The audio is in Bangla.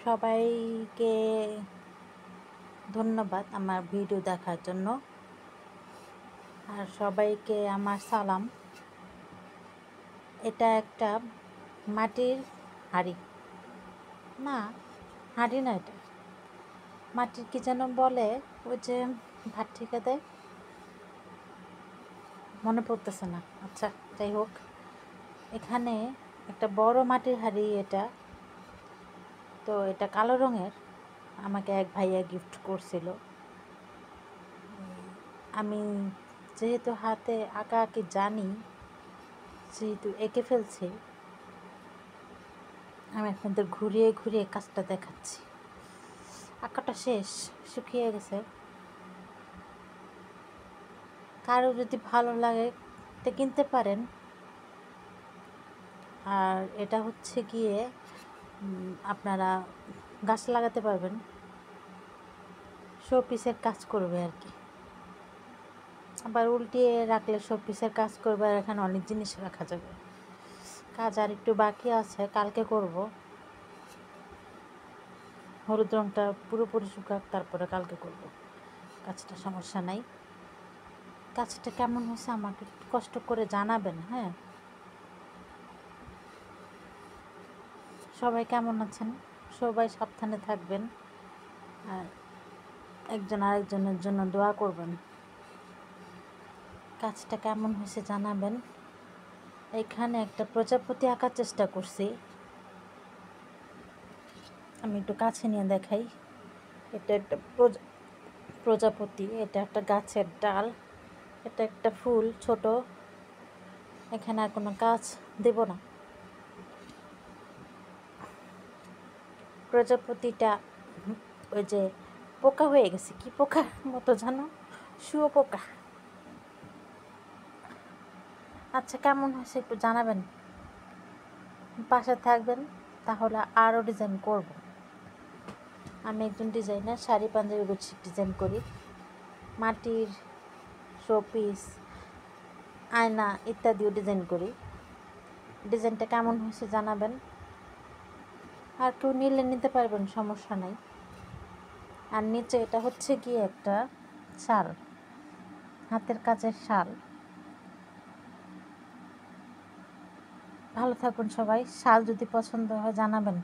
সবাইকে ধন্যবাদ আমার ভিডিও দেখার জন্য। আর সবাইকে আমার সালাম। এটা একটা মাটির হাঁড়ি, না হাঁড়ি না, এটা মাটির কি যেন বলে, ওই যে ভাত ঠিকা দেয়, মনে পড়তেছে না। আচ্ছা, যাই হোক, এখানে একটা বড় মাটির হাঁড়ি। এটা তো এটা কালো রঙের, আমাকে এক ভাইয়া গিফট করছিল। আমি যেহেতু হাতে আঁকা আঁকি জানি, যেহেতু এঁকে ফেলছি, আমি আপনাদের ঘুরিয়ে ঘুরিয়ে কাজটা দেখাচ্ছি। আঁকাটা শেষ, শুকিয়ে গেছে। কারো যদি ভালো লাগে তো কিনতে পারেন। আর এটা হচ্ছে গিয়ে আপনারা গাছ লাগাতে পারবেন, শো পিসের কাজ করবে আর কি। আবার উল্টিয়ে রাখলে শো পিসের কাজ করবে, আর এখানে অনেক জিনিস রাখা যাবে। কাজ আর একটু বাকি আছে, কালকে করব। হলুদ রঙটা পুরোপুরি শুকাক, তারপরে কালকে করব কাজটা, সমস্যা নাই। কাজটা কেমন হয়েছে আমাকে একটু কষ্ট করে জানাবেন। হ্যাঁ, সবাই কেমন আছেন? সবাই সাবধানে থাকবেন, আর একজন আরেকজনের জন্য দোয়া করবেন। কাজটা কেমন হয়েছে জানাবেন। এখানে একটা প্রজাপতি আঁকার চেষ্টা করছি, আমি একটু কাছে নিয়ে দেখাই। এটা একটা প্রজাপতি, এটা একটা গাছের ডাল, এটা একটা ফুল ছোট। এখানে আর কোনো কাজ দেব না। প্রজাপতিটা ওই যে পোকা হয়ে গেছে, কি পোকার মতো জানো, শুয়োপোকা। আচ্ছা, কেমন হয়েছে একটু জানাবেন, পাশে থাকবেন, তাহলে আরও ডিজাইন করব। আমি একজন designer, sari Punjabi bedsheet design করি, মাটির শোপিস, আয়না ইত্যাদিও ডিজাইন করি। ডিজাইনটা কেমন হয়েছে জানাবেন। আর কেউ নিলে নিতে পারবেন, সমস্যা নাই। আর নিচে এটা হচ্ছে কি একটা শাল, হাতের কাজের শাল। ভালো থাকুন সবাই। শাল যদি পছন্দ হয় জানাবেন।